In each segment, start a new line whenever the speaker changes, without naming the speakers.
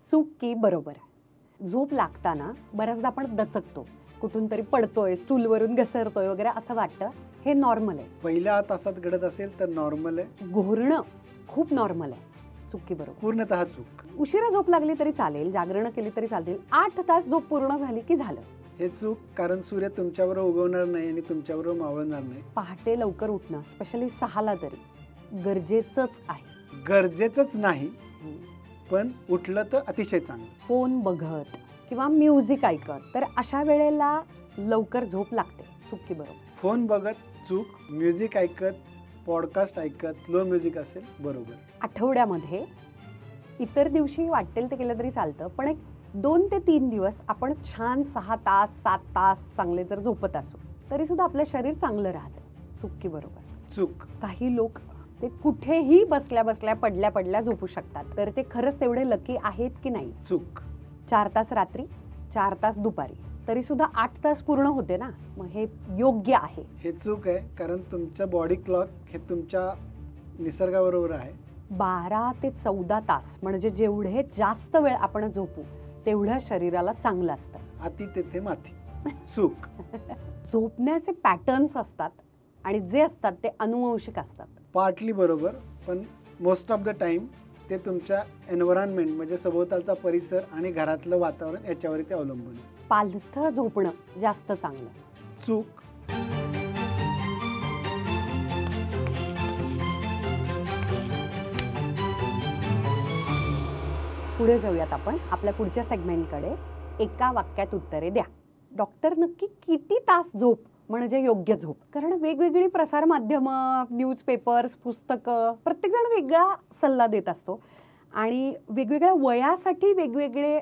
चूक की बरोबर. झोप लागताना बऱ्याचदा आपण दचकतो, कुठून तरी पडतोय, स्टूलवरून घसरतोय वगैरे असं वाटतं. हे नॉर्मल आहे.
पहिल्या तासात घडत असेल तर नॉर्मल आहे.
घोरणं खूप नॉर्मल आहे. चूक की बरोबर.
पूर्णतः चूक.
उशिरा झोप लागली तरी चालेल, जागरण केली तरी चालतील, 8 तास झोप पूर्ण झाली की झालं.
हे चूक, कारण सूर्य तुमच्यावर उगवणार नाही आणि तुमच्यावर मावळणार नाही.
पहाटे लवकर उठणं, स्पेशली 6ला तरी गरजेचंच आहे.
गरजेचंच नाही, पण उठलं तर अतिशय चांगलं.
फोन बघत किंवा म्युझिक ऐकत तर अशा वेळेला लवकर झोप लागते. चूक की बरोबर.
फोन बघत चूक, म्युझिक ऐकत, पॉडकास्ट ऐकत, स्लो म्युझिक असेल बरोबर.
आठवड्यामध्ये इतर दिवशी वाटेल ते केलं तरी चालतं, पण एक 2 ते 3 दिवस आपण छान 6 तास 7 तास चांगले जर झोपत असू तरी सुद्धा आपलं शरीर चांगलं राहतं. चूक की बरोबर.
चूक.
काही लोक ते कुठेही बसल्या बसल्या पडल्या पडल्या झोपू शकतात, तर ते खरंच तेवढे लकी आहेत की नाही.
चूक.
4 तास रात्री, 4 तास दुपारी, तरी सुद्धा 8 तास पूर्ण होते ना, मग हे योग्य आहे.
हे चूक आहे, कारण तुमचं बॉडी क्लॉक हे तुमच्या निसर्गाबरोबर आहे.
12 ते 14 तास म्हणजे जेवढे जास्त वेळ आपण झोपू तेवढं शरीराला चांगलं असतं.
अति तेथे माती. चूक.
झोपण्याचे पॅटर्न्स असतात आणि जे असतात ते अनुवंशिक असतात.
पार्टली बरोबर, पण मोस्ट ऑफ द टाइम ते तुमच्या एन्व्हायरमेंट म्हणजे सभोवतालचा परिसर आणि घरातलं वातावरण याच्यावर ते अवलंबून आहे.
पालथं झोपणं जास्त चांगलं.
चूक.
पुढे जाऊयात आपण आपल्या पुढच्या सेगमेंटकडे. एका वाक्यात उत्तरे द्या. डॉक्टर, नक्की किती तास झोप म्हणजे योग्य झोप? कारण वेगवेगळी प्रसार माध्यमं, न्यूजपेपर्स, पुस्तकं, प्रत्येकजण वेगळा सल्ला देत असतो आणि वेगवेगळ्या वयासाठी वेगवेगळे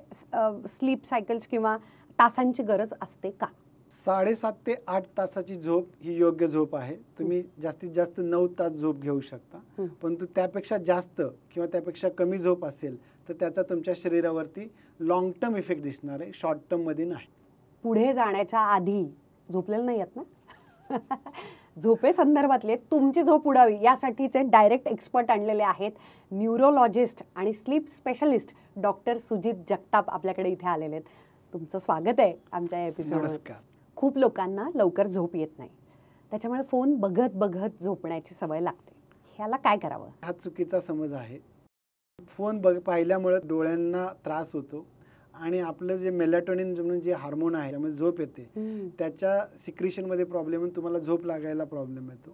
स्लीप सायकल्स किंवा तासांची गरज असते का?
7.5 ते 8 तासाची झोप ही योग्य झोप आहे. तुम्ही जास्तीत जास्त 9 तास झोप घेऊ शकता, परंतु त्यापेक्षा जास्त किंवा त्यापेक्षा कमी झोप असेल तर त्याचा तुमच्या शरीरावरती लॉंग टर्म इफेक्ट दिसणार आहे, शॉर्ट टर्म मध्ये नाही.
पुढे जाण्याच्या आधी झोपलेलं नाही आहेत ना? झोपे संदर्भातले तुमची झोप उडावी यासाठीचे डायरेक्ट एक्सपर्ट आणलेले आहेत. न्यूरोलॉजिस्ट आणि sleep specialist doctor Sujit Jagtap आपल्याकडे इथे आलेले आहेत. तुमचं स्वागत आहे आमच्या या एपिसोडवर.
नमस्कार.
खूप लोकांना लवकर झोप येत नाही, त्याच्यामुळे फोन बघत बघत झोपण्याची सवय लागते. ह्याला काय करावं?
हा चुकीचा समज आहे. फोन पाहिल्यामुळे डोळ्यांना त्रास होतो आणि आपलं जे मेलॅटोनिन म्हणून जे हार्मोन आहे त्यामुळे झोप येते, त्याच्या सिक्रिशनमध्ये प्रॉब्लेम होऊन तुम्हाला झोप लागायला प्रॉब्लेम येतो.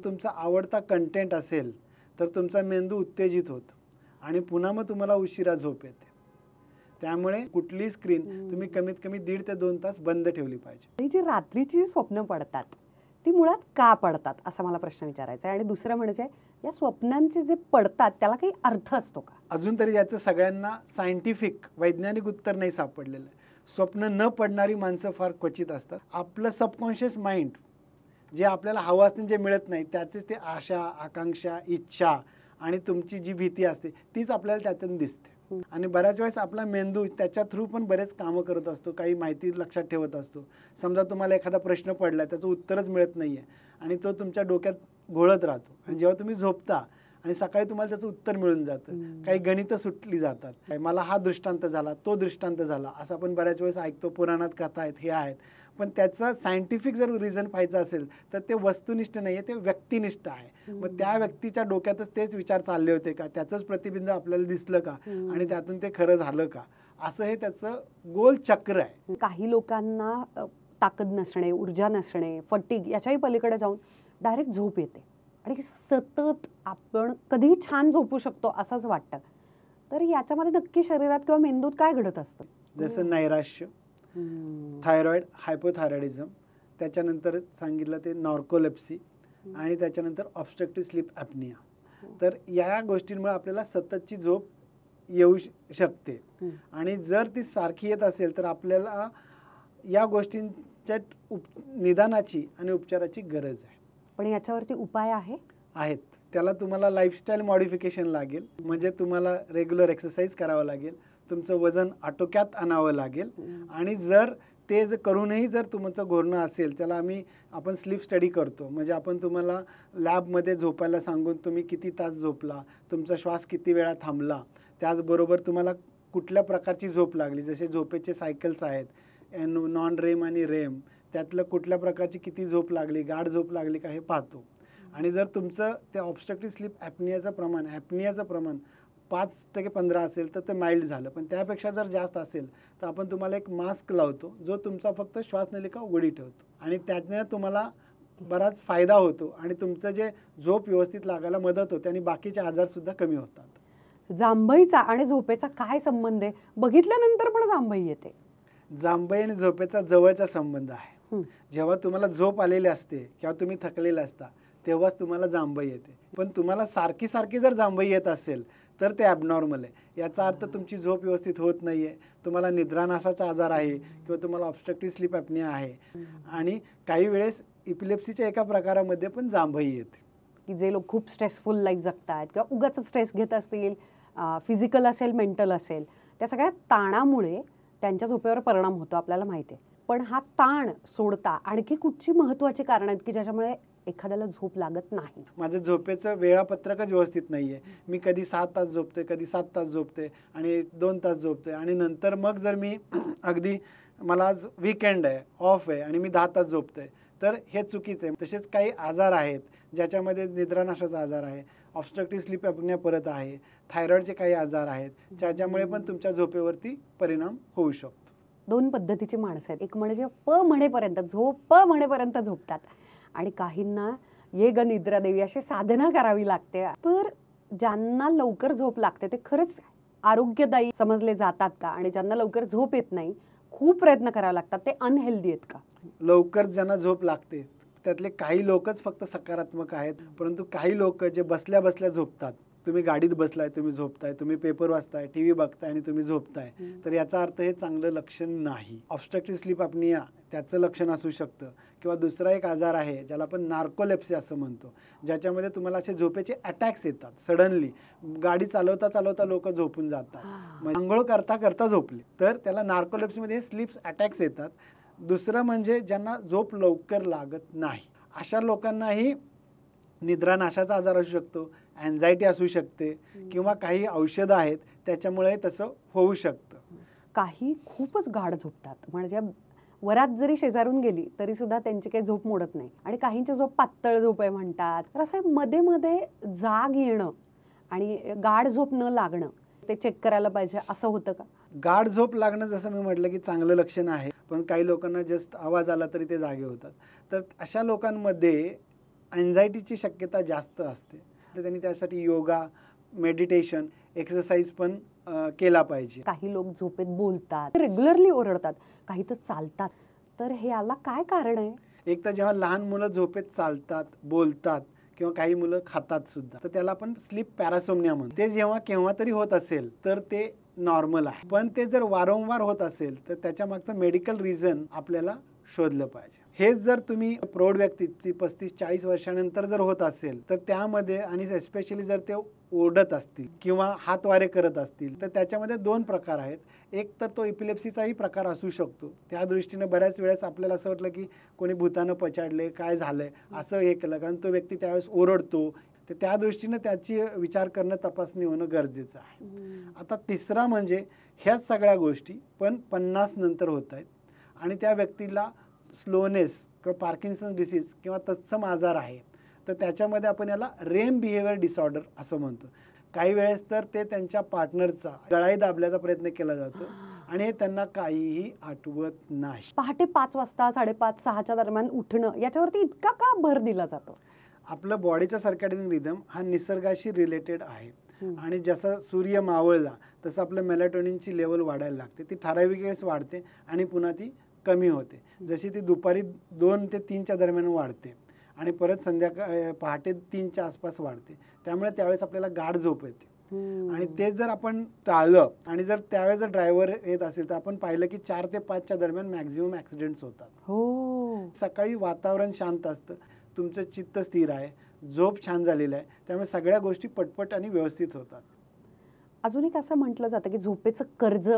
तुमचा आवडता कंटेंट असेल तर तुमचा मेंदू उत्तेजित होतो आणि पुन्हा मग तुम्हाला उशिरा झोप येते. त्यामुळे कुठली स्क्रीन तुम्ही कमीत कमी 1.5 ते 2 तास बंद ठेवली पाहिजे.
ही जी रात्रीची स्वप्न पडतात ती मुळात का पडतात असा मला प्रश्न विचारायचा आहे. आणि दुसरं म्हणजे या स्वप्नांचे जे पडतात त्याला काही अर्थ असतो का?
अजून तरी याचं सगळ्यांना सायंटिफिक वैज्ञानिक उत्तर नाही सापडलेलं. स्वप्न न पडणारी माणसं फार क्वचित असतात. आपलं सबकॉन्शियस माइंड जे आपल्याला हवं असते जे मिळत नाही त्याचेच ते आशा, आकांक्षा, इच्छा आणि तुमची जी भीती असते तीच आपल्याला त्यातून दिसते. आणि बऱ्याच वेळेस आपला मेंदू त्याच्या थ्रू पण बरेच कामं करत असतो, काही माहिती लक्षात ठेवत असतो. समजा तुम्हाला एखादा प्रश्न पडला, त्याचं उत्तरच मिळत नाहीये आणि तो तुमच्या डोक्यात घोळत राहतो आणि जेव्हा तुम्ही झोपता आणि सकाळी तुम्हाला त्याचं उत्तर मिळून जातं. काही गणितं सुटली जातात. मला हा दृष्टांत झाला, तो दृष्टांत झाला, असं आपण बऱ्याच वेळेस ऐकतो. पुराणात कथा आहेत, हे आहेत, पण त्याचं सायंटिफिक जर रिझन पाहायचं असेल तर ते वस्तुनिष्ठ नाही आहे, ते व्यक्तिनिष्ठ आहे. मग त्या व्यक्तीच्या डोक्यातच तेच विचार चालले होते का, त्याचंच प्रतिबिंब आपल्याला दिसलं का आणि त्यातून ते खरं झालं का, असं हे त्याचं गोल चक्र आहे.
काही लोकांना ताकद नसणे, ऊर्जा नसणे, फटीग याच्याही पलीकडे जाऊन डायरेक्ट झोप येते आणि सतत आपण कधीही छान झोपू शकतो असंच वाटतं. तर याच्यामध्ये नक्की शरीरात किंवा मेंदूत काय घडत असतं?
जसं नैराश्य, थायरॉइड, हायपोथायरॉइडिझम, त्याच्यानंतर सांगितलं ते नॉर्कोलेप्सी आणि त्याच्यानंतर ऑब्स्ट्रक्टिव्ह स्लीप ॲपनिया. तर या गोष्टींमुळे आपल्याला सततची झोप येऊ शकते आणि जर ती सारखी येत असेल तर आपल्याला या गोष्टींच्या निदानाची आणि उपचाराची गरज आहे.
पण याच्यावरती उपाय आहेत.
त्याला तुम्हाला लाईफस्टाईल मॉडिफिकेशन लागेल, म्हणजे तुम्हाला रेग्युलर एक्सरसाइज करावं लागेल, तुमचं वजन आटोक्यात आणावं लागेल आणि जर ते करूनही जर तुमचं घोरणं असेल, त्याला आपण स्लीप स्टडी करतो. म्हणजे आपण तुम्हाला लॅबमध्ये झोपायला सांगून तुम्ही किती तास झोपला, तुमचा श्वास किती वेळा थांबला, त्याचबरोबर तुम्हाला कुठल्या प्रकारची झोप लागली, जसे झोपेचे सायकल्स आहेत नॉन रेम आणि रेम, त्यातलं कुठल्या प्रकारची किती झोप लागली, गाढ झोप लागली का हे पाहतो. आणि जर तुमचं ते ऑब्स्ट्रक्टिव्ह स्लीप ॲपनियाचं प्रमाण 5% 15 असेल तर ते माइल्ड झालं, पण त्यापेक्षा जर जास्त असेल तर आपण तुम्हाला एक मास्क लावतो जो तुमचा फक्त श्वासनलिका उघडी ठेवतो आणि त्यातनं तुम्हाला बराच फायदा होतो आणि तुमचं जे झोप व्यवस्थित लागायला मदत होते आणि बाकीचे आजारसुद्धा कमी होतात.
जांभईचा आणि झोपेचा काय संबंध आहे? बघितल्यानंतर पण जांभई येते.
जांभई आणि झोपेचा जवळचा संबंध आहे. जेव्हा तुम्हाला झोप आलेली असते किंवा तुम्ही थकलेले असता तेव्हाच तुम्हाला जांभई येते, पण तुम्हाला सारखी जर जांभई येत असेल तर ते ॲबनॉर्मल आहे. याचा अर्थ तुमची झोप व्यवस्थित होत नाही आहे, तुम्हाला निद्रानाशाचा आजार आहे किंवा तुम्हाला ऑब्स्ट्रक्टिव्ह स्लीप ॲपनिया आहे. आणि काही वेळेस इपिलेप्सीच्या एका प्रकारामध्ये पण जांभई येते.
की जे लोक खूप स्ट्रेसफुल लाईफ जगतात किंवा उगाच स्ट्रेस घेत असतील, फिजिकल असेल मेंटल असेल, त्या सगळ्या ताणामुळे त्यांच्या झोपेवर परिणाम होतो आपल्याला माहिती आहे. पण हा ताण सोडता आणखी कुठची महत्त्वाची कारणं आहेत की ज्याच्यामुळे एखाद्याला झोप लागत नाही?
माझं झोपेचं वेळापत्रकच व्यवस्थित नाही आहे. मी कधी 6 तास झोपते, कधी 7 तास झोपते आणि 2 तास झोपते आणि नंतर मग जर मी अगदी मला आज वीकेंड आहे, ऑफ आहे आणि मी 10 तास झोपते, तर हे चुकीचं आहे. तसेच काही आजार आहेत ज्याच्यामध्ये निद्रानाशाचा आजार आहे, ऑब्स्ट्रक्टिव्ह स्लीप ॲपनिया परत आहे, थायरॉईडचे काही आजार आहेत ज्याच्यामुळे पण तुमच्या झोपेवरती परिणाम होऊ शकतो.
2 पद्धतीची माणसं आहेत. एक म्हणजे प म्हणेपर्यंत झोपतात आणि काहींना ये ग निद्रा देवी अशी साधना करावी लागते. तर ज्यांना लवकर झोप लागते ते खरंच आरोग्यदायी समजले जातात का? आणि ज्यांना लवकर झोप येत नाही, खूप प्रयत्न करावे लागतात, ते अनहेल्दी आहेत का?
लवकर ज्यांना झोप लागते त्यातले काही लोकच फक्त सकारात्मक आहेत, परंतु काही लोक जे बसल्या बसल्या झोपतात. तुम्ही गाडीत बसलाय, तुम्ही झोपताय, तुम्ही पेपर वाचताय, टीव्ही बघताय आणि तुम्ही झोपताय, तर याचा अर्थ हे चांगलं लक्षण नाही. ऑब्स्ट्रक्टिव्ह स्लीप ॲपनिया त्याचं लक्षण असू शकतं. किंवा दुसरा एक आजार आहे ज्याला आपण नार्कोलेप्सी असं म्हणतो, ज्याच्यामध्ये तुम्हाला असे झोपेचे अटॅक्स येतात सडनली. गाडी चालवता लोक झोपून जातात, आंघोळ करता झोपले, तर त्याला नार्कोलेप्सीमध्ये स्लीप अटॅक्स येतात. दुसरं म्हणजे ज्यांना झोप लवकर लागत नाही, अशा लोकांनाही निद्रानाशाचा आजार असू शकतो, अँझायटी असू शकते किंवा काही औषधं आहेत त्याच्यामुळे तसं होऊ शकतं.
काही खूपच गाढ झोपतात, म्हणजे वरात जरी शेजारून गेली तरी सुद्धा त्यांची काही झोप मोडत नाही आणि काहींची झोप पातळ झोप आहे म्हणतात. तर असं मध्ये मध्ये जाग येणं आणि गाढ झोप न लागणं ते चेक करायला पाहिजे, असं होतं का?
गाढ झोप लागणं जसं मी म्हटलं की चांगलं लक्षण आहे, पण काही लोकांना जस्ट आवाज आला तरी ते जागे होतात. तर अशा लोकांमध्ये अँझायटीची शक्यता जास्त असते. तर त्यांनी त्यासाठी योगा, मेडिटेशन, एक्सरसाइज पण केला पाहिजे.
काही लोक झोपेत बोलतात, रेग्युलरली ओरडतात, काही तर चालतात, तर हे याला काय कारण आहे?
एक तर जेव्हा लहान मुलं झोपेत चालतात, बोलतात किंवा काही मुलं खातात सुद्धा, तर त्याला आपण स्लीप पॅरासोमनिया म्हणतो. ते जेव्हा केव्हा तरी होत असेल तर ते नॉर्मल आहे, पण ते जर वारंवार होत असेल तर त्याच्या मागचं मेडिकल रिझन आपल्याला शोधलं पाहिजे. हेच जर तुम्ही प्रौढ व्यक्ती 35-40 वर्षानंतर जर होत असेल तर त्यामध्ये आणि एस्पेशली जर ते ओरडत असतील किंवा हातवारे करत असतील तर त्याच्यामध्ये 2 प्रकार आहेत. एक तर तो इपिलेप्सीचाही प्रकार असू शकतो. त्या दृष्टीने बऱ्याच वेळेस आपल्याला असं वाटलं की कोणी भूतानं पछाडले, काय झालंय असं हे केलं, कारण तो व्यक्ती त्यावेळेस ओरडतो. तर त्या दृष्टीने त्याची विचार करणं, तपासणी होणं गरजेचं आहे. आता तिसरा म्हणजे ह्याच सगळ्या गोष्टी पण 50 नंतर होत आहेत आणि त्या व्यक्तीला स्लोनेस किंवा पार्किन्सन डिसीज किंवा तत्सम आजार आहे, तर त्याच्यामध्ये आपण याला रेम बिहेवियर डिसऑर्डर असं म्हणतो. काही वेळेस तर ते त्यांच्या पार्टनरचा गळाही दाबल्याचा प्रयत्न केला जातो आणि हे त्यांना काहीही आठवत नाही.
पहाटे 5 वाजता 5:30 6च्या दरम्यान उठणं याच्यावरती इतका का भर दिला जातो?
आपलं बॉडीचा सर्कॅडियन रिदम हा निसर्गाशी रिलेटेड आहे आणि जसं सूर्य मावळला तसं आपलं मेलाटोनिनची लेवल वाढायला लागते. ती ठराविक वेळेस वाढते आणि पुन्हा ती कमी होते. जशी ती दुपारी 2 ते 3च्या दरम्यान वाढते आणि परत संध्याकाळी पहाटे 3च्या आसपास वाढते. त्यामुळे त्यावेळेस आपल्याला गाढ झोप येते. आणि ते जर आपण टाळलं आणि जर त्यावेळेस जर ड्रायव्हर येत असेल तर आपण पाहिलं की 4 ते 5च्या दरम्यान मॅक्झिमम ॲक्सिडेंट्स होतात. सकाळी वातावरण शांत असतं, तुमचं चित्त स्थिर आहे, झोप छान झालेलं आहे, त्यामुळे सगळ्या गोष्टी पटपट आणि व्यवस्थित होतात.
अजून एक असं म्हटलं जातं की झोपेचं कर्ज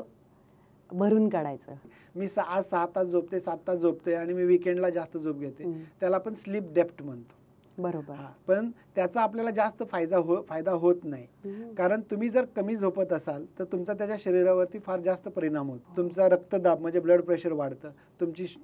भरून काढायचं.
मी 6 तास झोपते, 7 तास झोपते आणि मी विकेंडला जास्त झोप घेते, त्याला आपण स्लीप डेप्ट म्हणतो.
बरोबर.
पण त्याचा आपल्याला जास्त फायदा होत नाही. कारण तुम्ही जर कमी झोपत असाल तर तुमचा त्याच्या शरीरावरती फार जास्त परिणाम होतो. तुमचा रक्तदाब म्हणजे ब्लड प्रेशर वाढतं,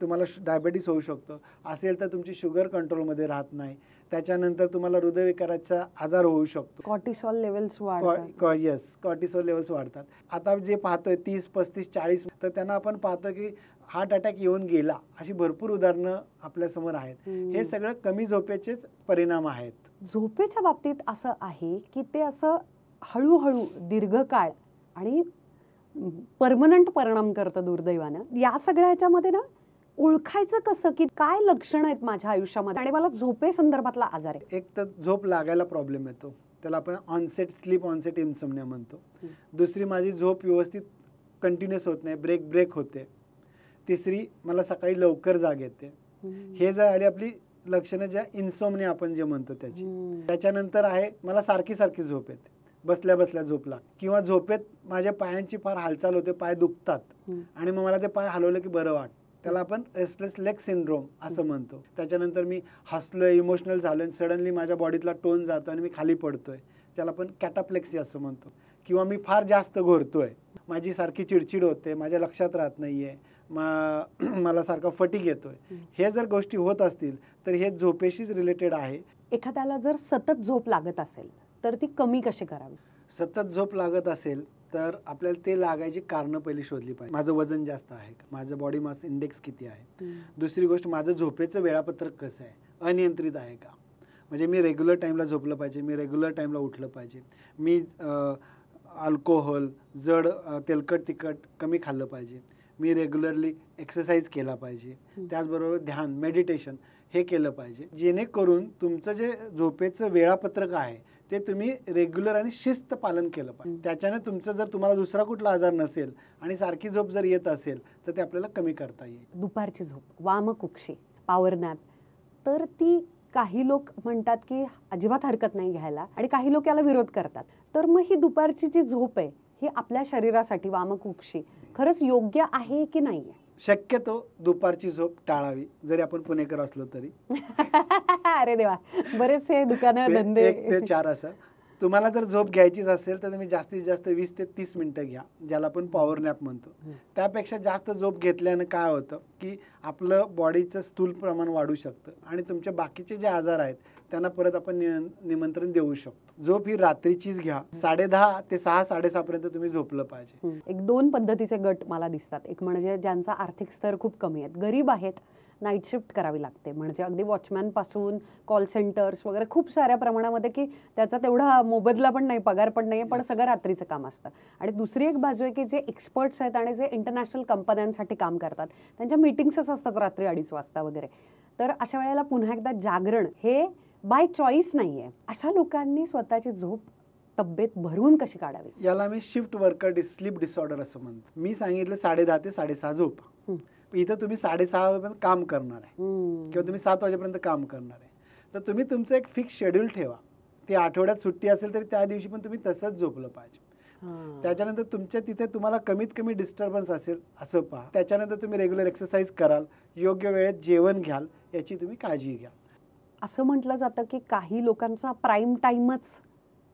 तुम्हाला डायबिटीस होऊ शकतो, असेल तर तुमची शुगर कंट्रोलमध्ये राहत नाही, त्याच्यानंतर तुम्हाला हृदयविकाराचा आजार होऊ शकतो,
कॉर्टिसॉल लेवल्स वाढतात.
येस, कॉर्टिसॉल लेवल्स वाढतात. आता जे पाहतोय 30, 35, 40 तर त्यांना आपण पाहतो की हार्ट अटॅक येऊन गेला, अशी भरपूर उदाहरणं आपल्यासमोर आहेत. हे सगळं कमी झोपेचेच परिणाम आहेत.
झोपेच्या बाबतीत असं आहे की ते असं हळूहळू दीर्घकाळ आणि परमनंट परिणाम करतं दुर्दैवानं. या सगळ्या ह्याच्यामध्ये ना ओळखायचं कसं की काय लक्षण आहेत माझ्या आयुष्यामध्ये आणि मला झोपे संदर्भातला आजार आहे?
एक तर झोप लागायला प्रॉब्लेम येतो, त्याला आपण स्लीप ऑनसेट इन्सोम्निया म्हणतो. दुसरी, माझी झोप व्यवस्थित कंटिन्युअस होत नाही, ब्रेक होते. तिसरी, मला सकाळी लवकर जाग येते. हे जर आली आपली लक्षणं ज्या इन्सोम्निया आपण जे म्हणतो त्याची. त्याच्यानंतर आहे मला सारखी झोप येते, बसल्या झोप लाग, किंवा झोपेत माझ्या पायांची फार हालचाल होते, पाय दुखतात आणि मग मला ते पाय हलवलं की बरं वाटतं, त्याला आपण रेस्टलेस लेग सिंड्रोम असं म्हणतो. त्याच्यानंतर मी हसलोय, इमोशनल झालोय, सडनली माझ्या बॉडीतला टोन जातो आणि मी खाली पडतोय, त्याला आपण कॅटाप्लेक्सी असं म्हणतो. किंवा मी फार जास्त घोरतोय, माझी सारखी चिडचिड होते, माझ्या लक्षात राहत नाहीये, मला सारखा फटीग येतोय. हे जर गोष्टी होत असतील तर हे झोपेशीच रिलेटेड आहे.
एखाद्याला जर सतत झोप लागत असेल तर ती कमी कशी करावी?
सतत झोप लागत असेल तर आपल्याला ते लागायची कारणं पहिली शोधली पाहिजे. माझं वजन जास्त आहे का, माझं बॉडी मास इंडेक्स किती आहे. दुसरी गोष्ट, माझं झोपेचं वेळापत्रक कसं आहे, अनियंत्रित आहे का, म्हणजे मी रेग्युलर टाईमला झोपलं पाहिजे, मी रेग्युलर टाईमला उठलं पाहिजे, मी अल्कोहोल, जड तेलकट तिखट कमी खाल्लं पाहिजे, मी रेग्युलरली एक्सरसाइज केला पाहिजे, त्याचबरोबर ध्यान मेडिटेशन हे केलं पाहिजे, जेणेकरून तुमचं जे झोपेचं वेळापत्रक आहे ते तुम्ही रेग्युलर आणि शिस्त पालन केलं पाहिजे. त्याच्याने तुमचं जर तुम्हाला दुसरा कुठला आजार नसेल आणि सारखी झोप जर येत असेल तर ते आपल्याला कमी करता येईल.
दुपारची झोप, वामकुक्षी, पॉवर नॅप, तर ती काही लोक म्हणतात की अजिबात हरकत नाही घ्यायला आणि काही लोक याला विरोध करतात. तर मग ही दुपारची जी झोप आहे ही आपल्या शरीरासाठी वामकुक्षी खरंच योग्य आहे की नाही?
शक्यतो दुपारची झोप टाळावी, जरी आपण पुणेकर असलो तरी.
अरे देवा, बरेचसे दुकानं धंदे
1 ते 4 असं. तुम्हाला जर झोप घ्यायचीच असेल तर तुम्ही जास्तीत जास्त 20 ते 30 मिनिटं घ्या, ज्याला आपण पॉवर नॅप म्हणतो. त्यापेक्षा जास्त झोप घेतल्यानं काय होतं की आपलं बॉडीचं स्थूल प्रमाण वाढू शकतं आणि तुमचे बाकीचे जे आजार आहेत त्यांना परत आपण निमंत्रण देऊ शकतो. झोप ही रात्रीचीच घ्या, 10:30 ते 6, 6:30 पर्यंत तुम्ही झोपलं पाहिजे.
एक 2 पद्धतीचे गट मला दिसतात. एक म्हणजे ज्यांचा आर्थिक स्तर खूप कमी आहे, गरीब आहेत, नाईट शिफ्ट करावी लागते, म्हणजे अगदी वॉचमॅन पासून कॉल सेंटर्स वगैरे खूप साऱ्या प्रमाणामध्ये की त्याचा तेवढा मोबदला पण नाही, पगार पण नाही, पण सगळं रात्रीचं काम असतं. आणि दुसरी एक बाजू आहे की जे एक्सपर्ट्स आहेत आणि जे इंटरनॅशनल कंपन्यांसाठी काम करतात, त्यांच्या मीटिंग्सच असतात रात्री 2:30 वाजता वगैरे. तर अशा वेळेला पुन्हा एकदा जागरण हे बाय चॉईस नाहीये. अशा लोकांनी स्वतःची झोप तब्येत भरून कशी काढावी?
याला मी शिफ्ट वर्कर स्लीप डिसऑर्डर असं म्हणतो. मी सांगितलं 10:30 ते 6:30 झोप, इथं तुम्ही 6:30 वाजेपर्यंत काम करणार आहे किंवा तुम्ही 7 वाजेपर्यंत काम करणार आहे, तर तुम्ही तुमचं एक फिक्स शेड्यूल ठेवा. ती आठवड्यात सुट्टी असेल तरी त्या दिवशी पण तुम्ही तसंच झोपलं पाहिजे. त्याच्यानंतर तुमच्या तिथे तुम्हाला कमीत कमी डिस्टर्बन्स असेल असं पहा. त्याच्यानंतर तुम्ही रेग्युलर एक्सरसाइज कराल, योग्य वेळेत जेवण घ्याल, याची तुम्ही काळजी घ्या.
असं म्हटलं जातं की काही लोकांचा प्राईम टाइमच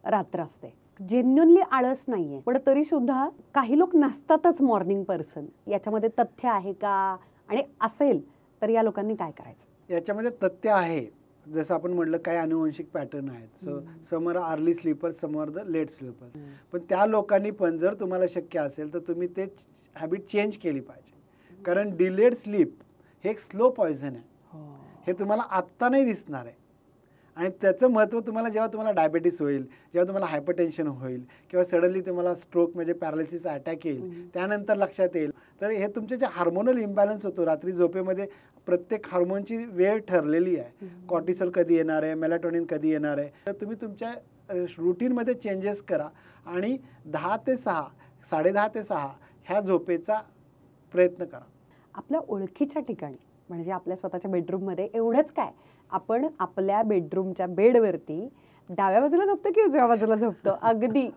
रात्र असते, जेन्युनली आळस नाहीये, पण तरी सुद्धा काही लोक नसतातच मॉर्निंग पर्सन. याच्यामध्ये तथ्य आहे का, आणि असेल तर या लोकांनी काय करायचं?
याच्यामध्ये तथ्य आहे. जसं आपण म्हटलं काही अनुवंशिक पॅटर्न आहेत. Some are early sleepers, some are the late sleepers. पण त्या लोकांनी पण जर तुम्हाला शक्य असेल तर तुम्ही ते हॅबिट चेंज केली पाहिजे. कारण डिलेड स्लीप हे एक स्लो पॉयझन आहे. हे तुम्हाला आत्ता नाही दिसणार आहे आणि त्याचं महत्त्व तुम्हाला जेव्हा तुम्हाला डायबिटीस होईल, जेव्हा तुम्हाला हायपरटेन्शन होईल किंवा सडनली तुम्हाला स्ट्रोक म्हणजे पॅरालिसिस अटॅक येईल, त्यानंतर लक्षात येईल. तर हे तुमचे जे हार्मोनल इम्बॅलन्स होतो रात्री झोपेमध्ये, प्रत्येक हार्मोनची वेळ ठरलेली आहे. कॉर्टिसॉल कधी येणार आहे, मेलाटोनिन कधी येणार आहे, तर तुम्ही तुमच्या रुटीनमध्ये चेंजेस करा आणि 10 ते 6, 10:30 ते 6 ह्या झोपेचा प्रयत्न करा.
आपल्या ओळखीच्या ठिकाणी म्हणजे आपल्या स्वतःच्या बेडरूममध्ये एवढंच काय, आपण आपल्या बेडरूमच्या बेडवरती डाव्या बाजूला झोपतो की उजव्या बाजूला झोपतो, अगदी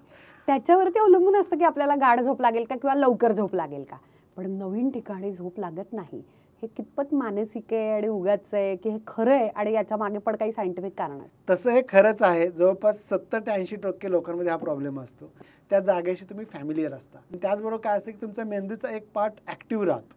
त्याच्यावरती अवलंबून असतं की आपल्याला गाढ झोप लागेल का किंवा लवकर झोप लागेल का. पण नवीन ठिकाणी झोप लागत नाही हे कितपत मानसिक आहे आणि उगाच आहे की हे खरं आहे आणि याच्या मागे पण काही सायंटिफिक कारण आहे?
तसं हे खरंच आहे. जवळपास 70 ते 80% लोकांमध्ये हा प्रॉब्लेम असतो. त्या जागेशी तुम्ही फॅमिलियर असता. त्याचबरोबर काय असतं की तुमचा मेंदूचा एक पार्ट ॲक्टिव्ह राहतो.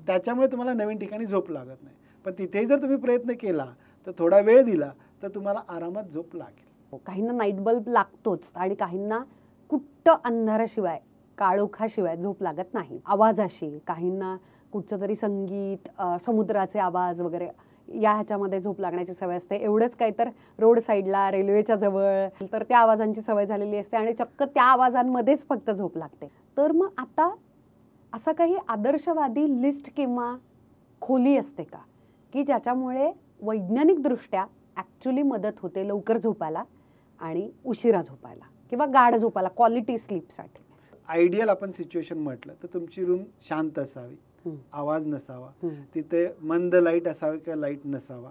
त्याच्यामुळे तुम्हाला नवीन ठिकाणी झोप लागत नाही. पण तिथेही जर तुम्ही प्रयत्न केला, तर थोडा वेळ दिला, तर तुम्हाला आरामात झोप लागेल.
काहींना नाईट बल्ब लागतोच आणि काहींना कुट्ट अंधाराशिवाय, काळोखाशिवाय झोप लागत नाही. आवाजाशी, काहींना कुठचं तरी संगीत, समुद्राचे आवाज वगैरे या ह्याच्यामध्ये झोप लागण्याची सवय असते. एवढंच काय तर रोड साईडला, रेल्वेच्या जवळ तर त्या आवाजांची सवय झालेली असते आणि चक्क त्या आवाजांमध्येच फक्त झोप लागते. तर मग आता असा काही आदर्शवादी लिस्ट किंवा खोली असते का, की ज्याच्यामुळे वैज्ञानिकदृष्ट्या ॲक्च्युली मदत होते लवकर झोपायला आणि उशिरा झोपायला किंवा गाढ झोपायला, क्वालिटी स्लीपसाठी?
आयडियल आपण सिच्युएशन म्हटलं तर तुमची रूम शांत असावी, आवाज नसावा, तिथे मंद लाईट असावी किंवा लाईट नसावा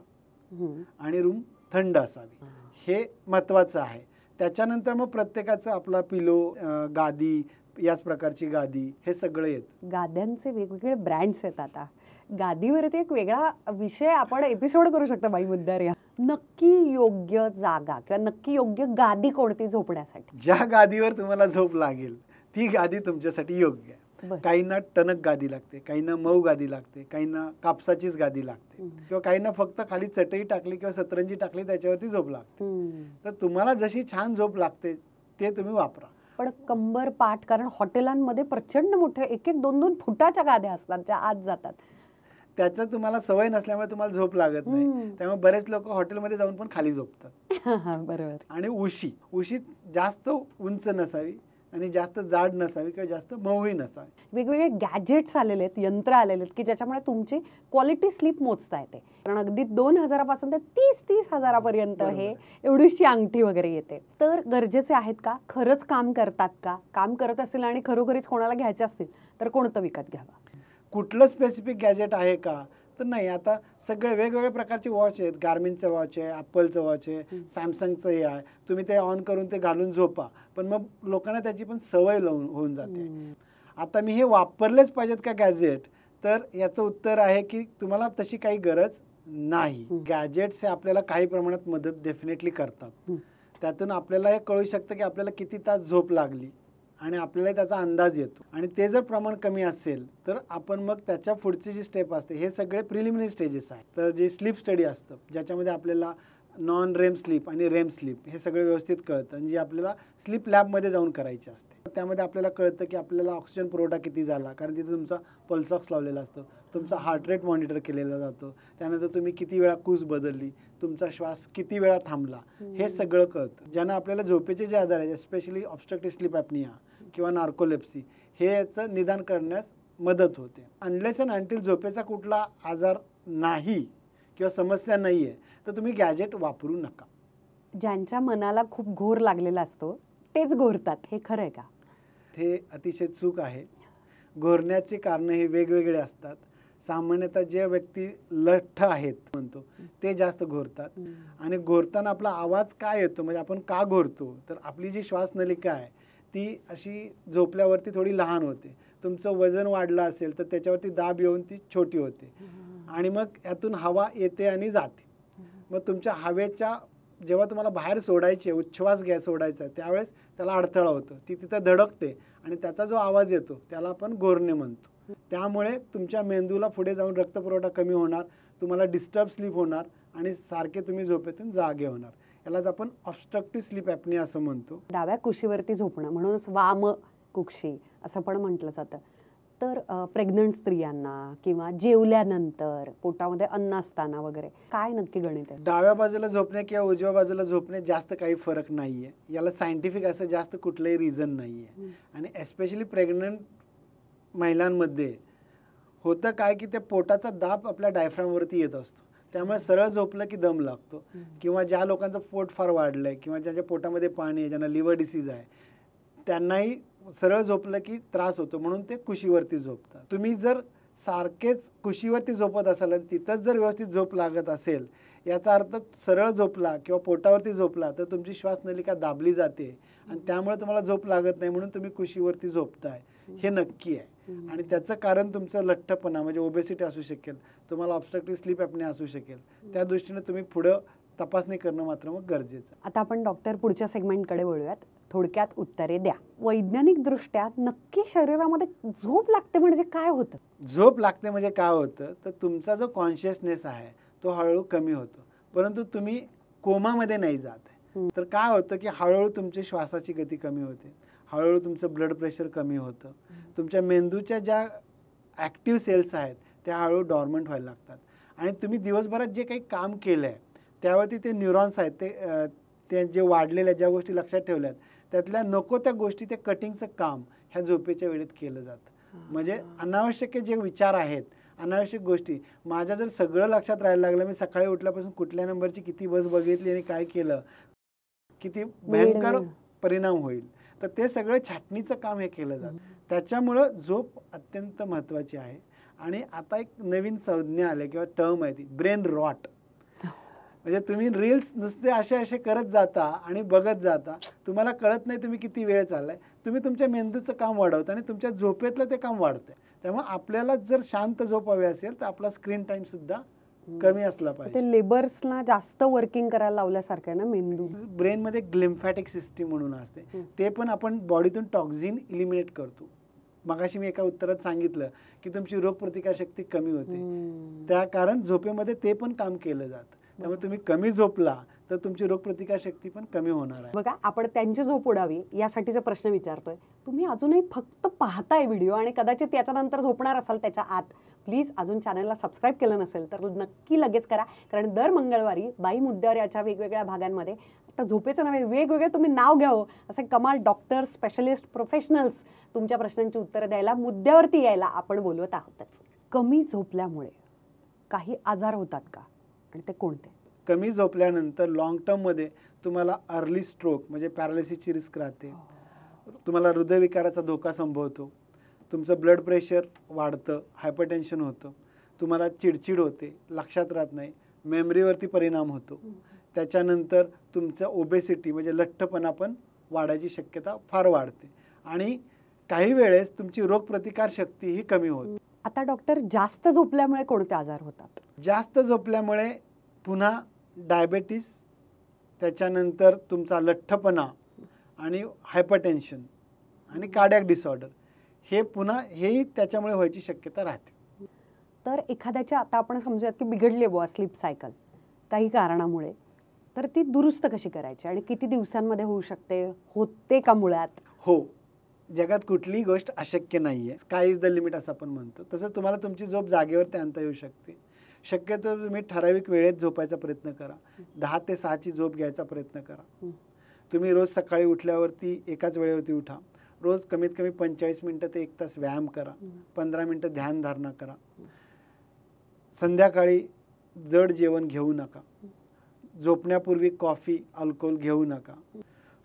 आणि रूम थंड असावी. हे महत्त्वाचं आहे. त्याच्यानंतर मग प्रत्येकाचं आपला पिलो, गादी, याच प्रकारची गादी, हे सगळं येतं.
गाद्यांचे वेगवेगळे ब्रँड्स आहेत आता. गादीवरती एक वेगळा विषय आपण एपिसोड करू शकतो बाई मुद्दार. या नक्की योग्य जागा किंवा नक्की योग्य गादी कोणती झोपण्यासाठी?
ज्या गादीवर तुम्हाला झोप लागेल ती गादी तुमच्यासाठी योग्य आहे. काहींना टणक गादी लागते, काहींना मऊ गादी लागते, काहींना कापसाचीच गादी लागते किंवा काहींना फक्त खाली चटई टाकली किंवा सतरंजी टाकली त्याच्यावरती झोप लागते. तर तुम्हाला जशी छान झोप लागते ते तुम्ही वापरा.
पण कंबर, पाठ, कारण हॉटेलांमध्ये प्रचंड मोठे 1-1, 2-2 फुटाच्या गाद्या असतात ज्या आत जातात.
त्याचं तुम्हाला सवय नसल्यामुळे तुम्हाला झोप लागत नाही. त्यामुळे बरेच लोक हॉटेलमध्ये जाऊन पण खाली झोपतात.
बरोबर.
आणि उशी जास्त उंच नसावी आणि जास्त जाड नसावी किंवा जास्त मऊही नसावी.
वेगवेगळे गॅजेट्स आलेले आहेत, यंत्र आलेले आहेत की ज्याच्यामुळे तुमची क्वालिटी स्लीप मोजता येते. कारण अगदी 2,000 पासून ते 30,000 पर्यंत हे एवढीशी अंगठी वगैरे येते. तर गरजेचे आहेत का? खरंच काम करतात का? काम करत असेल आणि खरोखरीच कोणाला घ्यायचे असतील तर कोणतं विकत घ्यावं?
कुठलं स्पेसिफिक गॅजेट आहे का? तर नाही. आता सगळे वेगवेगळ्या प्रकारचे वॉच आहेत. गार्मिनचं वॉच आहे, ॲपलचं वॉच आहे, सॅमसंगचं हे आहे. तुम्ही ते ऑन करून ते घालून झोपा. पण मग लोकांना त्याची पण सवय होऊन जाते. आता मी हे वापरलेच पाहिजेत का गॅजेट? तर याचं उत्तर आहे की तुम्हाला तशी काही गरज नाही. गॅजेट्स हे आपल्याला काही प्रमाणात मदत डेफिनेटली करतात. त्यातून आपल्याला हे कळू शकतं की आपल्याला किती तास झोप लागली आणि आपल्याला त्याचा अंदाज येतो. आणि ते जर प्रमाण कमी असेल तर आपण मग त्याच्या पुढची जी स्टेप असते, हे सगळे प्रिलिमिनरी स्टेजेस आहेत. तर जे स्लीप स्टडी असतं ज्याच्यामध्ये आपल्याला नॉन रेम स्लीप आणि रेम स्लीप हे सगळं व्यवस्थित कळतं आणि जी आपल्याला स्लीप लॅबमध्ये जाऊन करायची असते. त्यामध्ये आपल्याला कळतं की आपल्याला ऑक्सिजन पुरवठा किती झाला, कारण तिथे तुमचा पल्स ऑक्स लावलेला असतो, तुमचा हार्ट रेट मॉनिटर केलेला जातो, त्यानंतर तुम्ही किती वेळा कूस बदलली, तुमचा श्वास किती वेळा थांबला, हे सगळं कळतं. ज्यांना आपल्याला झोपेचे जे आजार आहेत, एस्पेशली ऑब्स्ट्रक्टिव्ह स्लीप ॲपनिया किंवा नार्कोलेप्सी, हे याचं निदान करण्यास मदत होते. अनलेस अँड अंटिल झोपेचा कुठला आजार नाही किंवा समस्या नाही आहे तर तुम्ही गॅजेट वापरू नका.
ज्यांच्या मनाला खूप घोर लागलेला असतो तेच घोरतात, हे खरं आहे का?
हे अतिशय चूक आहे. घोरण्याची कारणं हे वेगवेगळे असतात. सामान्यतः जे व्यक्ती लठ्ठ आहेत म्हणतो ते जास्त घोरतात. आणि घोरताना आपला आवाज काय येतो, म्हणजे आपण का घोरतो, तर आपली जी श्वासनलिका आहे ती अशी झोपल्यावरती थोडी लहान होते. तुमचं वजन वाढलं असेल तर त्याच्यावरती दाब येऊन ती छोटी होते आणि मग यातून हवा येते आणि जाते. मग तुमच्या हवेच्या जेव्हा तुम्हाला बाहेर सोडायची, उच्छ्वास सोडायचा त्यावेळेस त्याला अडथळा होतो, ती तिथं धडकते आणि त्याचा जो आवाज येतो त्याला आपण घोरणे म्हणतो. त्यामुळे तुमच्या मेंदूला पुढे जाऊन रक्तपुरवठा कमी होणार, तुम्हाला डिस्टर्ब स्लीप होणार आणि सारखे तुम्ही झोपेतून जागे होणार. यालाच आपण ऑब्स्ट्रक्टिव्ह स्लीप ॲपनिया असं म्हणतो.
डाव्या कुशीवरती झोपणं म्हणूनच वाम कुक्षी असं पण म्हटलं जातं. तर प्रेग्नंट स्त्रियांना किंवा जेवल्यानंतर पोटामध्ये अन्न असताना वगैरे काय नक्की गणित आहे?
डाव्या बाजूला झोपणे किंवा उजव्या बाजूला झोपणे जास्त काही फरक नाही आहे. याला सायंटिफिक असं जास्त कुठलंही रिझन नाही आहे. आणि एस्पेशली प्रेग्नंट महिलांमध्ये होतं काय की त्या पोटाचा दाब आपल्या डायफ्रामवरती येत असतो, त्यामुळे सरळ झोपलं की दम लागतो. किंवा ज्या लोकांचं पोट फार वाढलं आहे किंवा ज्यांच्या पोटामध्ये पाणी आहे, ज्यांना लिव्हर डिसीज आहे, त्यांनाही सरळ झोपलं की त्रास होतो, म्हणून ते कुशीवरती झोपतात. तुम्ही जर सारखेच कुशीवरती झोपत असाल आणि तिथंच जर व्यवस्थित झोप लागत असेल, याचा अर्थ सरळ झोपला किंवा पोटावरती झोपला तर तुमची श्वासनलिका दाबली जाते आणि त्यामुळे तुम्हाला झोप लागत नाही, म्हणून तुम्ही कुशीवरती झोपताय, हे नक्की आहे. आणि त्याचं कारण तुमचं लठ्ठपणा म्हणजे ओबेसिटी असू शकेल, तुम्हाला ऑब्स्ट्रक्टिव्ह स्लीप ॲपनिया असू शकेल. त्या दृष्टीने तुम्ही पुढं तपासणी करणं मात्र मग गरजेचं.
आता आपण डॉक्टर पुढच्या सेगमेंटकडे वळूयात. थोडक्यात उत्तरे द्या. वैज्ञानिक दृष्ट्या नक्की शरीरामध्ये झोप लागते म्हणजे काय होतं?
झोप लागते म्हणजे काय होतं, तर तुमचा जो कॉन्शियसनेस आहे तो हळूहळू कमी होतो, परंतु तुम्ही कोमामध्ये नाही जात आहे. तर काय होतं की हळूहळू तुमची श्वासाची गती कमी होते, हळूहळू तुमचं ब्लड प्रेशर कमी होतं, तुमच्या मेंदूच्या ज्या ॲक्टिव्ह सेल्स आहेत त्या हळूहळू डॉर्मंट व्हायला लागतात आणि तुम्ही दिवसभरात जे काही काम केलं आहे त्यावरती ते न्यूरॉन्स आहेत ते जे वाढलेल्या ज्या गोष्टी लक्षात ठेवल्यात त्यातल्या नको त्या गोष्टी ते कटिंगचं काम ह्या झोपेच्या वेळेत केलं जातं. म्हणजे अनावश्यक जे विचार आहेत, अनावश्यक गोष्टी, माझ्या जर सगळं लक्षात राहायला लागलं, मी सकाळी उठल्यापासून कुठल्या नंबरची किती बस बघितली आणि काय केलं, किती भयंकर परिणाम होईल, तर ते सगळं छाटणीचं काम हे केलं जातं. त्याच्यामुळं झोप अत्यंत महत्त्वाची आहे. आणि आता एक नवीन संज्ञा आली किंवा टर्म आहे ती ब्रेन रॉट. म्हणजे तुम्ही रील्स नुसते असे करत जाता आणि बघत जाता, तुम्हाला कळत नाही तुम्ही किती वेळ चाललाय, तुम्ही तुमच्या मेंदूचं काम वाढवता आणि तुमच्या झोपेतलं ते काम वाढतंय. त्यामुळे आपल्याला जर शांत झोप हवी असेल तर आपला स्क्रीन टाइम सुद्धा कमी असला पाहिजे.
ते लेबर्सना जास्त वर्किंग करायला लावल्यासारखं आहे ना मेंदू.
ब्रेनमध्ये ग्लिम्फॅटिक सिस्टीम म्हणून असते, ते पण आपण बॉडीतून टॉक्झिन इलिमिनेट करतो. मगाशी मी एका उत्तरात सांगितलं की तुमची रोगप्रतिकारशक्ती कमी होते, त्या कारण झोपेमध्ये ते पण काम केलं जातं. त्यामुळे तुम्ही कमी झोपला तर तुमची रोगप्रतिकारशक्ती पण कमी होणार आहे.
बघा, आपण त्यांची झोप उडावी यासाठीचा प्रश्न विचारतोय. तुम्ही अजूनही फक्त पाहताय व्हिडिओ आणि कदाचित याच्यानंतर झोपणार असाल त्याच्या आत, प्लीज अजून चॅनलला सबस्क्राईब केलं नसेल तर नक्की लगेच करा. कारण दर मंगळवारी बाई मुद्द्यावर याच्या वेगवेगळ्या भागांमध्ये, आता झोपेचं नव्हे, वेगवेगळे तुम्ही नाव घ्यावं असे कमाल डॉक्टर, स्पेशलिस्ट, प्रोफेशनल्स तुमच्या प्रश्नांची उत्तरं द्यायला, मुद्द्यावरती यायला आपण बोलवत आहोतच. कमी झोपल्यामुळे काही आजार होतात का आणि ते कोणते?
कमी झोपल्यानंतर लॉंग टर्ममध्ये तुम्हाला अर्ली स्ट्रोक म्हणजे पॅरालिसिसची रिस्क राहते, तुम्हाला हृदयविकाराचा धोका संभवतो, तुमचं ब्लड प्रेशर वाढतं, हायपरटेन्शन होतं, तुम्हाला चिडचिड होते, लक्षात राहत नाही, मेमरीवरती परिणाम होतो. त्याच्यानंतर तुमचं ओबेसिटी म्हणजे लठ्ठपणा पण वाढायची शक्यता फार वाढते आणि काही वेळेस तुमची रोगप्रतिकारशक्ती ही कमी होते.
आता डॉक्टर, जास्त झोपल्यामुळे कोणते आजार होतात?
जास्त झोपल्यामुळे पुन्हा डायबेटीस, त्याच्यानंतर तुमचा लठ्ठपणा आणि हायपरटेन्शन आणि कार्डियक डिसऑर्डर हेही त्याच्यामुळे व्हायची शक्यता राहते.
तर एखाद्याच्या, आता आपण समजूयात की बिघडली बुवा स्लीप सायकल काही कारणामुळे, तर ती दुरुस्त कशी करायची आणि किती दिवसांमध्ये होऊ शकते? होते का मुळात?
हो, जगात कुठलीही गोष्ट अशक्य नाही आहे. स्काय इज द लिमिट असं आपण म्हणतो. तसं तुम्हाला तुमची झोप जागेवरती आणता येऊ शकते. शक्यतो तुम्ही ठराविक वेळेत झोपायचा प्रयत्न करा. 10 ते 6ची झोप घ्यायचा प्रयत्न करा. तुम्ही रोज सकाळी उठल्यावरती एकाच वेळेवरती उठा. रोज कमीत कमी 45 मिनिटं ते 1 तास व्यायाम करा. 15 मिनिटं ध्यानधारणा करा. संध्याकाळी जड जेवण घेऊ नका. झोपण्यापूर्वी कॉफी, अल्कोहोल घेऊ नका.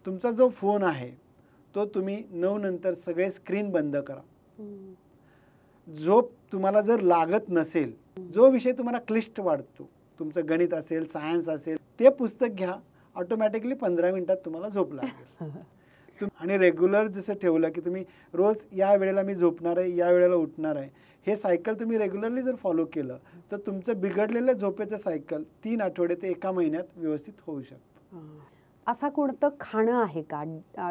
तुमचा जो फोन आहे तो तुम्ही 9 नंतर सगळे स्क्रीन बंद करा. झोप तुम्हाला जर लागत नसेल, जो विषय तुम्हाला क्लिष्ट वाटतो, तुमचं गणित असेल, सायन्स असेल, ते पुस्तक घ्या. ऑटोमॅटिकली 15 मिनिटात तुम्हाला झोप लागेल. आणि रेग्युलर जसं ठेवलं की तुम्ही रोज या वेळेला मी झोपणार आहे, या वेळेला उठणार आहे, हे सायकल तुम्ही रेग्युलरली जर फॉलो केलं तर तुमचं बिघडलेलं झोपेचं सायकल 3 आठवडे ते 1 महिन्यात व्यवस्थित होऊ शकतं.
असा कोणतं खाणं आहे का,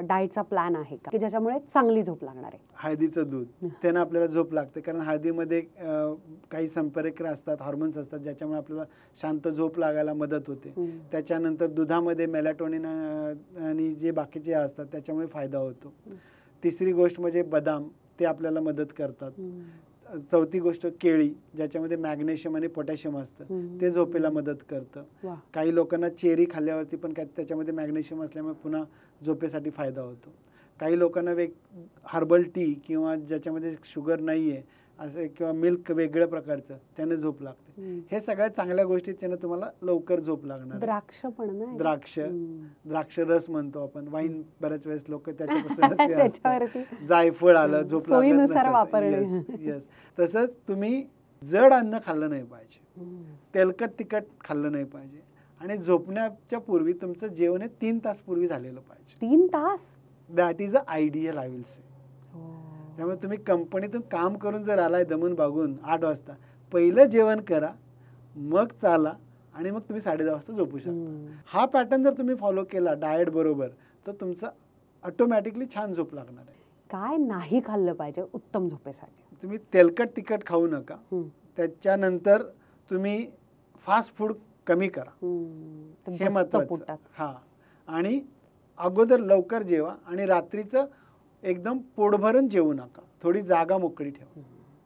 डाएटचा प्लॅन आहे का की ज्याच्यामुळे चांगली झोप लागणार आहे?
हळदीचं दूध, त्यानं आपल्याला झोप लागते. कारण हळदीमध्ये काही संप्रेरक असतात, हार्मोन्स असतात, ज्याच्यामुळे आपल्याला शांत झोप लागायला मदत होते. त्याच्यानंतर दुधामध्ये मेलॅटोनिन आणि जे बाकीचे असतात त्याच्यामुळे फायदा होतो. तिसरी गोष्ट म्हणजे बदाम, ते आपल्याला मदत करतात. चौथी गोष्ट केळी, ज्याच्यामध्ये मॅग्नेशियम आणि पोटॅशियम असतं, ते झोपेला मदत करतं. काही लोकांना चेरी खाल्ल्यावरती पण काय त्याच्यामध्ये मॅग्नेशियम असल्यामुळे पुन्हा झोपेसाठी फायदा होतो. काही लोकांना हर्बल टी किंवा ज्याच्यामध्ये शुगर नाही आहे असं किंवा मिल्क वेगळ्या प्रकारचं, त्याने झोप लागते. हे सगळ्या चांगल्या गोष्टी त्याने तुम्हाला लवकर झोप लागणार.
द्राक्ष पण ना,
द्राक्ष रस म्हणतो आपण, वाईन बऱ्याच वेळेस लोक त्याच्यापासून, जायफळ आलं झोप लागत. तसंच तुम्ही जड अन्न खाल्लं नाही पाहिजे, तेलकट तिखट खाल्लं नाही पाहिजे आणि झोपण्याच्या पूर्वी तुमचं जेवण हे 3 तास पूर्वी झालेलं पाहिजे.
3 तास?
That is a ideal, I will say. त्यामुळे तुम्ही कंपनीतून काम करून जर आलाय दमून भागून 8 वाजता, पहिलं जेवण करा, मग चाला आणि मग तुम्ही 10:30 वाजता झोपू शकता. हा पॅटर्न जर तुम्ही फॉलो केला डाएट बरोबर, तर तुमचं ऑटोमॅटिकली छान झोप लागणार आहे.
काय नाही खाल्लं पाहिजे उत्तम झोपेसाठी?
तुम्ही तेलकट तिखट खाऊ नका. त्याच्यानंतर तुम्ही फास्ट फूड कमी करा, हे महत्वाचं. हां, आणि अगोदर लवकर जेवा आणि रात्रीचं एकदम पोटभरून जेवू नका, थोडी जागा मोकळी ठेवा.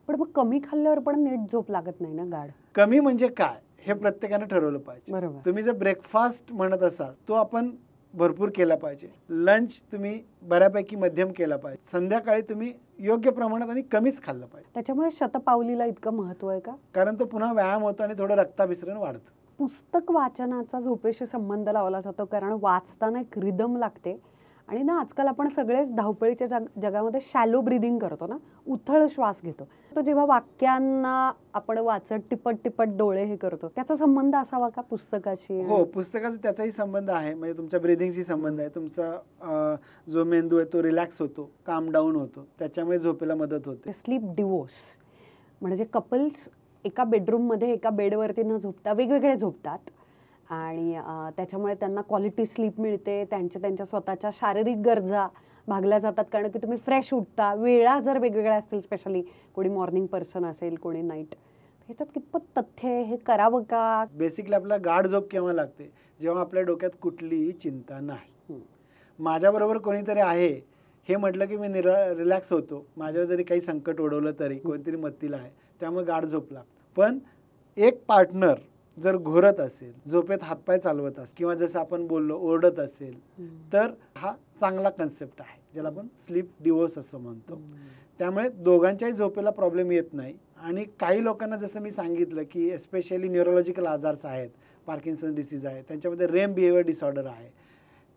पण मग कमी खाल्ल्यावर पण नीट झोप लागत नाही ना गाढ?
कमी म्हणजे काय हे प्रत्येकाने ठरवलं पाहिजे.
बरोबर.
तुम्ही जर ब्रेकफास्ट म्हणत असाल तो आपण भरपूर केला पाहिजे. लंच तुम्ही बऱ्यापैकी मध्यम केला पाहिजे. संध्याकाळी तुम्ही योग्य प्रमाणात आणि कमीच खाल्लं पाहिजे.
त्याच्यामुळे शतपावलीला इतकं महत्व आहे का?
कारण तो पुन्हा व्यायाम होतो आणि थोडं रक्ताभिसरण वाढतं.
पुस्तक वाचनाचा झोपेशी संबंध लावला जातो, कारण वाचताना एक रिदम लागते. आणि ना आजकाल आपण सगळेच धावपळीच्या जगामध्ये शॅलो ब्रिदिंग करतो ना, उथळ श्वास घेतो. तो जेव्हा वाक्यांना आपण वाचत टिपट टिपट डोळे हे करतो, त्याचा संबंध असावा का पुस्तकाशी?
हो, पुस्तकाचा त्याचाही संबंध आहे. म्हणजे तुमच्या ब्रिदिंगशी संबंध आहे. तुमचा जो मेंदू आहे तो रिलॅक्स होतो, काम डाऊन होतो, त्याच्यामुळे झोपेला मदत होते.
स्लीप डिवोर्स म्हणजे कपल्स एका बेडरूममध्ये एका बेडवरती न झोपता वेगवेगळे झोपतात आणि त्याच्यामुळे त्यांना क्वालिटी स्लीप मिळते. त्यांच्या स्वतःच्या शारीरिक गरजा भागल्या जातात, कारण की तुम्ही फ्रेश उठता. वेळा जर वेगवेगळ्या असतील, स्पेशली कोणी मॉर्निंग पर्सन असेल, कोणी नाईट, ह्याच्यात कितपत तथ्य आहे? हे करावं का?
बेसिकली आपल्याला गाढ झोप केव्हा लागते? जेव्हा आपल्या डोक्यात कुठलीही चिंता नाही. माझ्याबरोबर कोणीतरी आहे हे म्हटलं की मी रिलॅक्स होतो. माझ्यावर जरी काही संकट ओढवलं तरी कोणतरी मदतीला आहे, त्यामुळे गाढ झोप लागते. पण एक पार्टनर जर घोरत असेल, झोपेत हातपाय चालवत असेल, किंवा जसं आपण बोललो ओरडत असेल, तर हा चांगला कन्सेप्ट आहे, ज्याला आपण स्लीप डिवोर्स असं म्हणतो. त्यामुळे दोघांच्याही झोपेला प्रॉब्लेम येत नाही. आणि काही लोकांना जसं मी सांगितलं की एस्पेशली न्यूरोलॉजिकल आजार्स आहेत, पार्किन्सन डिसीज आहे, त्यांच्यामध्ये रेम बिहेवियर डिसऑर्डर आहे,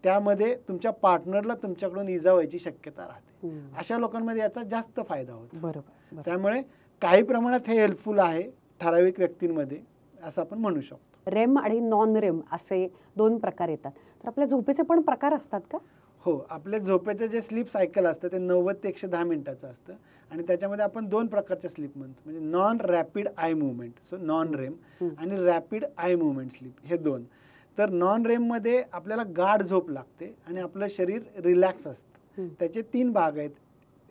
त्यामध्ये तुमच्या पार्टनरला तुमच्याकडून इजा व्हायची शक्यता राहते. अशा लोकांमध्ये याचा जास्त फायदा होतो.
बरोबर.
त्यामुळे काही प्रमाणात हे हेल्पफुल आहे ठराविक व्यक्तींमध्ये, असं आपण म्हणू शकतो.
रेम आणि नॉन रेम असे 2 प्रकार येतात. तर आपल्या झोपेचे पण प्रकार असतात का?
हो, आपल्या झोपेचं जे स्लीप सायकल असतं ते 90 ते 110 मिनिटाचं असतं. आणि त्याच्यामध्ये आपण 2 प्रकारच्या स्लीप म्हणतो, म्हणजे non rapid I movement, so non रेम, आणि रॅपिड आय मुवमेंट स्लीप, हे 2. तर नॉन रेममध्ये आपल्याला गाढ झोप लागते आणि आपलं शरीर रिलॅक्स असतं. त्याचे 3 भाग आहेत.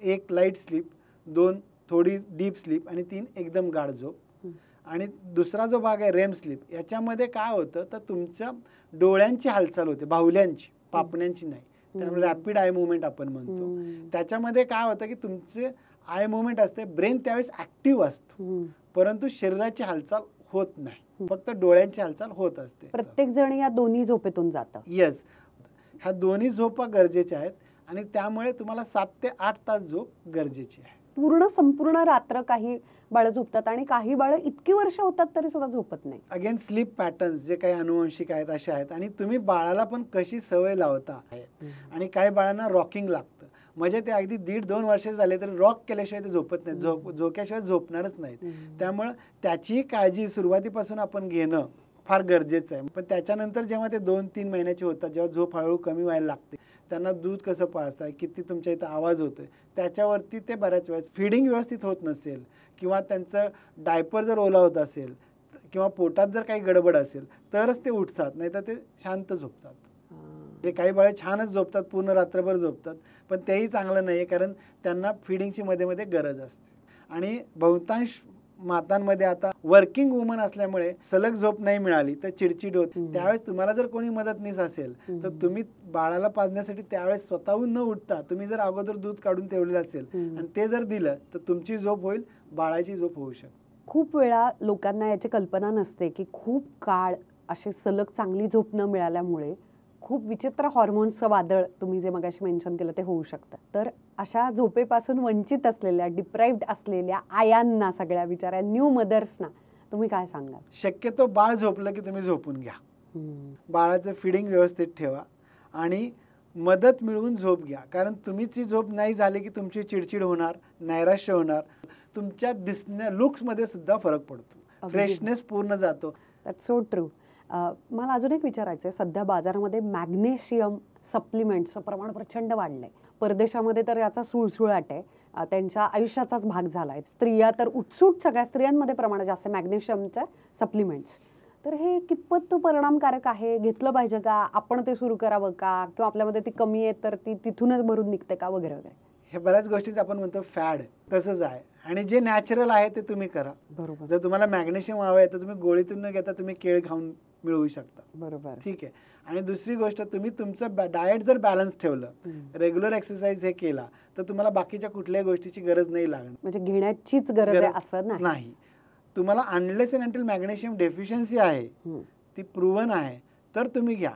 1 लाईट स्लीप, 2 थोडी डीप स्लीप, आणि 3 एकदम गाढ झोप. आणि दुसरा जो भाग आहे रेम स्लीप, याच्यामध्ये काय होतं तर तुमच्या डोळ्यांची हालचाल होते, बाहुल्यांची, पापण्यांची नाही. त्यामुळे रॅपिड आय मुवमेंट आपण म्हणतो. त्याच्यामध्ये काय होतं की तुमचे आय मुवमेंट असते, ब्रेन त्यावेळेस ऍक्टिव्ह असतो, परंतु शरीराची हालचाल होत नाही, फक्त डोळ्यांची हालचाल होत असते.
प्रत्येक जण या दोन्ही झोपेतून जातं.
येस, ह्या दोन्ही झोपा गरजेच्या आहेत आणि त्यामुळे तुम्हाला 7 ते 8 तास झोप गरजेची आहे.
संपूर्ण रात्र काही बाळं झोपतात आणि काही बाळं इतकी वर्ष होतात तरी सुद्धा झोपत नाही.
अगेन स्लीप पॅटर्न्स जे काही अनुवंशिक आहेत असे आहेत. आणि तुम्ही बाळाला पण कशी सवय लावता आहे. आणि काही बाळांना रॉकिंग लागतं, म्हणजे ते अगदी 1.5-2 वर्ष झाले तरी रॉक केल्याशिवाय ते झोपत नाहीत, झोक्याशिवाय झोपणारच नाहीत. त्यामुळं त्याची काळजी सुरुवातीपासून आपण घेणं फार गरजेचं आहे. पण त्याच्यानंतर जेव्हा ते 2-3 महिन्याचे होतात, जेव्हा झोप हळूहळू कमी व्हायला लागते, त्यांना दूध कसं पाजताय, किती तुमच्या इथं आवाज होतोय, त्याच्यावरती ते बऱ्याच वेळेस फिडिंग व्यवस्थित होत नसेल, किंवा त्यांचं डायपर जर ओला होत असेल, किंवा पोटात जर काही गडबड असेल, तरच ते उठतात, नाही तर ते शांत झोपतात. जे काही बाळे छानच झोपतात, पूर्ण रात्रभर झोपतात, पण तेही चांगलं नाही आहे, कारण त्यांना फिडिंगची मध्ये मध्ये गरज असते. आणि बहुतांश मातांमध्ये आता वर्किंग वुमन असल्यामुळे सलग झोप नाही मिळाली तर चिडचिड होते. त्यावेळेस तुम्हाला जर कोणी मदतनीस असेल तर तुम्ही बाळाला पाजण्यासाठी त्यावेळेस स्वतःहून न उठता तुम्ही जर अगोदर दूध काढून ठेवलेलं असेल आणि ते जर दिलं तर तुमची झोप होईल, बाळाची झोप होऊ शकते.
खूप वेळा लोकांना याची कल्पना नसते की खूप काळ अशी सलग चांगली झोप न मिळाल्यामुळे खूप विचित्र हॉर्मोन्सचं वादळ, तुम्ही जे मगाशी मेन्शन केलं, ते होऊ शकतं. तर अशा झोपेपासून वंचित असलेल्या, डिप्राइव्ड असलेल्या आयांना, सगळ्या बिचाऱ्या न्यू मदर्सना तुम्ही काय सांगाल?
शक्यतो बाळ झोपलं की तुम्ही झोपून घ्या, बाळाचं फिडिंग व्यवस्थित ठेवा आणि मदत मिळवून झोप घ्या. कारण तुम्हीची झोप नाही झाली की तुमची चिडचिड होणार, नैराश्य होणार, तुमच्या लुक्समध्ये सुद्धा फरक पडतो, फ्रेशनेस पूर्ण जातो.
That's so true. मला अजून एक विचारायचं आहे, सध्या बाजारामध्ये मॅग्नेशियम सप्लिमेंट्सचं प्रमाण प्रचंड वाढलं आहे. परदेशामध्ये तर याचा सुळसुळाट आहे. त्यांच्या आयुष्याचाच भाग झाला आहे. स्त्रिया तर उत्सूट, सगळ्या स्त्रियांमध्ये प्रमाण जास्त मॅग्नेशियमच्या सप्लिमेंट्स. तर हे कितपत परिणामकारक आहे, घेतलं पाहिजे का, आपण ते सुरू करावं का, किंवा आपल्यामध्ये ती कमी आहे तर ती तिथूनच भरून निघते का, वगैरे वगैरे.
हे बऱ्याच गोष्टीच आपण म्हणतो फॅड, तसंच आहे. आणि जे नॅचरल आहे ते तुम्ही करा.
बरोबर.
जर तुम्हाला मॅग्नेशियम हवं आहे तर तुम्ही गोळीतून न घेता तुम्ही केळ खाऊन मिळवू शकता.
बरोबर.
ठीक आहे. आणि दुसरी गोष्ट, तुम्ही तुमचं डाएट जर बॅलन्स ठेवलं, रेग्युलर एक्सरसाइज हे केला, तर तुम्हाला बाकीच्या कुठल्याही गोष्टीची गरज नाही लागणार.
म्हणजे घेण्याचीच गरज आहे असं
नाही. तुम्हाला unless and until magnesium deficiency आहे, ती प्रूव्हन आहे, तर तुम्ही घ्या.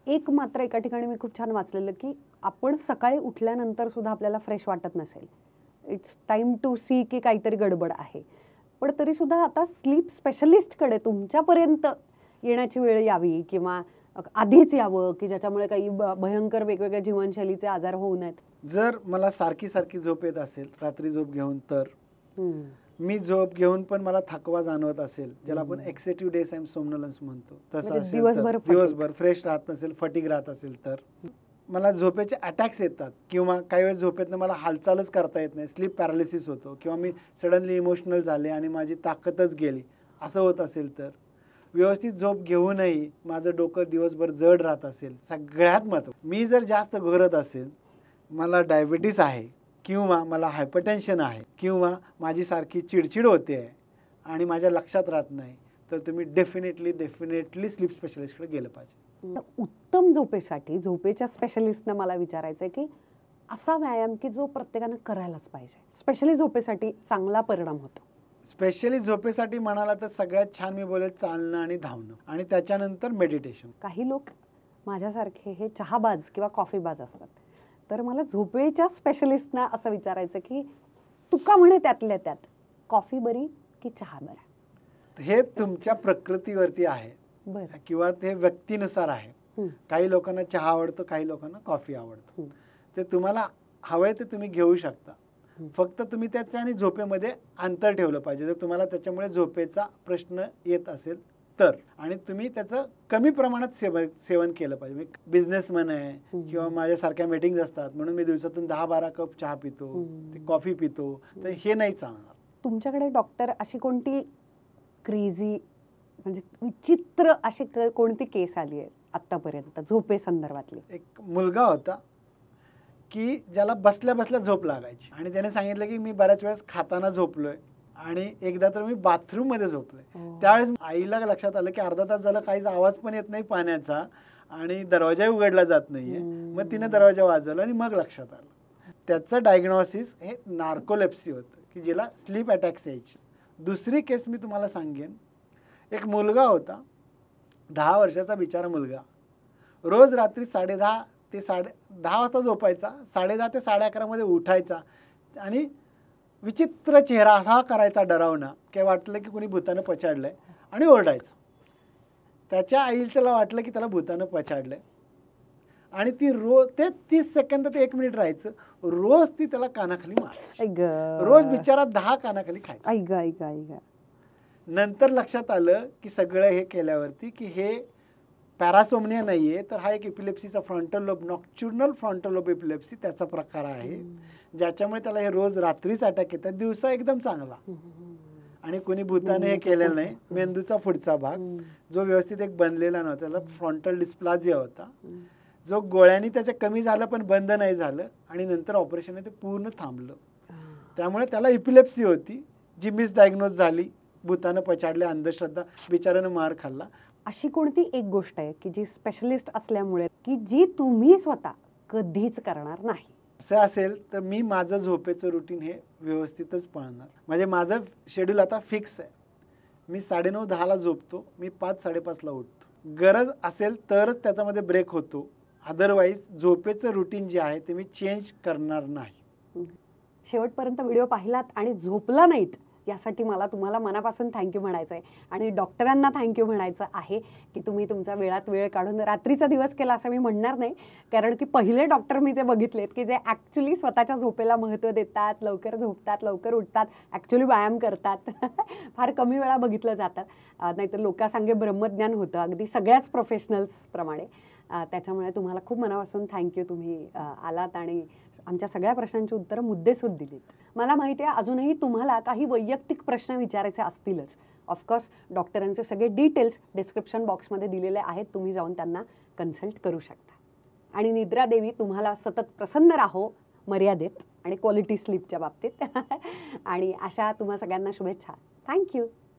एक मात्र एका ठिकाणी मी खूप छान वाचलेलं की आपण सकाळी उठल्यानंतर सुद्धा आपल्याला फ्रेश वाटत नसेल, इट्स टाइम टू सी की काहीतरी गडबड आहे, पण तरी सुद्धा आता स्लीप स्पेशलिस्टकडे तुमच्यापर्यंत येण्याची वेळ यावी किंवा आधीच यावं की ज्याच्यामुळे काही भयंकर वेगवेगळ्या जीवनशैलीचे आजार होऊ नयेत.
जर मला सारखी सारखी झोप येत असेल रात्री झोप घेऊन, तर मी झोप घेऊन पण मला थकवा जाणवत असेल, ज्याला आपण एक्सेसिव्ह डे टाइम सोमनोलन्स म्हणतो, तसं असेल, दिवसभर फ्रेश राहत नसेल, फटीग राहत असेल, तर मला झोपेचे अटॅक्स येतात किंवा काही वेळेस झोपेतनं मला हालचालच करता येत नाही, स्लीप पॅरालिसिस होतो, किंवा मी सडनली इमोशनल झाले आणि माझी ताकदच गेली, असं होत असेल, तर व्यवस्थित झोप घेऊनही माझं डोकं दिवसभर जड राहत असेल, सगळ्यात महत्त्वाचं, मी जर जास्त घोरत असेल, मला डायबिटीस आहे किंवा मला हायपरटेन्शन आहे किंवा माझी सारखी चिडचिड होते आहे आणि माझ्या लक्षात राहत नाही, तर तुम्ही डेफिनेटली स्लीप स्पेशलिस्टकडे गेलं पाहिजे.
उत्तम झोपेसाठी झोपेच्या स्पेशलिस्टनं मला विचारायचं आहे की असा व्यायाम की जो प्रत्येकानं करायलाच पाहिजे, स्पेशली झोपेसाठी चांगला परिणाम होतो.
स्पेशली झोपेसाठी म्हणाला तर सगळ्यात छान मी बोलेल चालणं आणि धावणं, आणि त्याच्यानंतर मेडिटेशन.
काही लोक माझ्यासारखे हे चहाबाज किंवा कॉफीबाज असतात, तर मला झोपेच्या स्पेशलिस्टना असं विचारायचं की तुका म्हणे त्यातल्या त्यात कॉफी बरी की चहा बरा?
हे तुमच्या प्रकृतीवरती आहे किंवा ते व्यक्तीनुसार आहे. काही लोकांना चहा आवडतो, काही लोकांना कॉफी आवडतो. ते तुम्हाला हवंय ते तुम्ही घेऊ शकता, फक्त तुम्ही त्याच्या आणि झोपेमध्ये अंतर ठेवलं पाहिजे. जर तुम्हाला त्याच्यामुळे झोपेचा प्रश्न येत असेल तर, आणि तुम्ही त्याचं कमी प्रमाणात सेवन केलं पाहिजे. बिझनेसमॅन आहे किंवा माझ्यासारख्या मीटिंग्स असतात म्हणून मी दिवसातून 10-12 कप चहा पितो, कॉफी पितो, तर हे नाही चालणार.
तुमच्याकडे डॉक्टर अशी कोणती क्रेझी म्हणजे विचित्र अशी कोणती केस आली आहे आतापर्यंत झोपे संदर्भातली?
एक मुलगा होता की ज्याला बसल्या बसल्या झोप लागायची, आणि त्याने सांगितलं की मी बऱ्याच वेळेस खाताना झोपलोय, आणि एकदा तर मी बाथरूम मध्ये झोपलोय. त्यावेळेस आईला लक्षात आलं की अर्धा तास झाला काहीच आवाज पण येत नाही पाण्याचा आणि दरवाजाही उघडला जात नाहीये. मग तिने दरवाजा वाजवला आणि मग लक्षात आलं. त्याचं डायग्नोसिस हे नार्कोलेप्सी होतं की ज्याला स्लीप अटॅक्स यायची. दुसरी केस मी तुम्हाला सांगेन. एक मुलगा होता, 10 वर्षाचा बिचारा मुलगा, रोज रात्री 10:30 ते 10:30 वाजता झोपायचा, 10:30 ते 11:30 मध्ये उठायचा आणि विचित्र चेहरा असा करायचा डरावना, की वाटलं की कोणी भूतानं पछाडलंय, आणि ओरडायचं. त्याच्या आईला वाटलं की त्याला भूतानं पछाडलंय, आणि ती ते 30 सेकंद ते 1 मिनिट राहायचं. रोज ती त्याला कानाखाली मारायची, रोज बिचारा 10 कानाखाली खायचा. नंतर लक्षात आलं की सगळं हे केल्यावरती की हे पॅरासोमनिया नाहीये, तर हा एक एपिलेप्सीचा frontal lobe, nocturnal frontal lobe epilepsy त्याचा प्रकार आहे, ज्याच्यामुळे त्याला हे रोज रात्रीच अटॅक येतात, दिवसा एकदम चांगला. आणि कोणी भूताने हे केलेलं नाही. मेंदूचा पुढचा भाग जो व्यवस्थित एक बनलेला नव्हता, त्याला फ्रंटल डिस्प्लाझिया होता, जो गोळ्यांनी त्याच्या कमी झालं पण बंद नाही झालं, आणि नंतर ऑपरेशन ते पूर्ण थांबलं. त्यामुळे त्याला एपिलेप्सी होती जी मिसडायग्नोज झाली, भूतानं पछाडले, अंधश्रद्धा, बिचारानं मार खाल्ला.
अशी कोणती एक गोष्ट आहे की जी स्पेशलिस्ट असल्यामुळे की जी तुम्ही स्वतः कधीच करणार नाही?
असं असेल तर मी माझं झोपेचं रुटीन हे व्यवस्थितच पाळणार. म्हणजे माझं शेड्यूल आता फिक्स आहे. मी 9:30-10ला झोपतो, मी 5-5:30ला उठतो. गरज असेल तरच त्याच्यामध्ये ब्रेक होतो, अदरवाईज झोपेचं रुटीन जे आहे ते मी चेंज करणार नाही.
शेवटपर्यंत व्हिडिओ पाहिलात आणि झोपला नाहीत यासाठी मला तुम्हाला मनापासून थँक्यू म्हणायचं आहे, आणि डॉक्टरांना थँक्यू म्हणायचं आहे की तुम्ही तुमच्या वेळात वेळ काढून रात्रीचा दिवस केला असं मी म्हणणार नाही, कारण की पहिले डॉक्टर मी जे बघितलेत की जे ॲक्च्युली स्वतःच्या झोपेला महत्त्व देतात, लवकर झोपतात, लवकर उठतात, ॲक्च्युली व्यायाम करतात. फार कमी वेळा बघितलं जातात, नाहीतर लोकांसांगे ब्रह्मज्ञान होतं अगदी सगळ्याच प्रोफेशनल्सप्रमाणे. त्याच्यामुळे तुम्हाला खूप मनापासून थँक्यू, तुम्ही आलात आणि आमच्या सगळ्या प्रश्नांची उत्तरं मुद्देसूद दिलीत. मला माहिती आहे अजूनही तुम्हाला काही वैयक्तिक प्रश्न विचारायचे असतीलच. ऑफकोर्स डॉक्टरांचे सगळे डिटेल्स डिस्क्रिप्शन बॉक्समध्ये दिलेले आहेत, तुम्ही जाऊन त्यांना कन्सल्ट करू शकता. आणि निद्रा देवी तुम्हाला सतत प्रसन्न राहो मर्यादेत आणि क्वालिटी स्लीपच्या बाबतीत. आणि अशा तुम्हा सगळ्यांना शुभेच्छा. थँक्यू.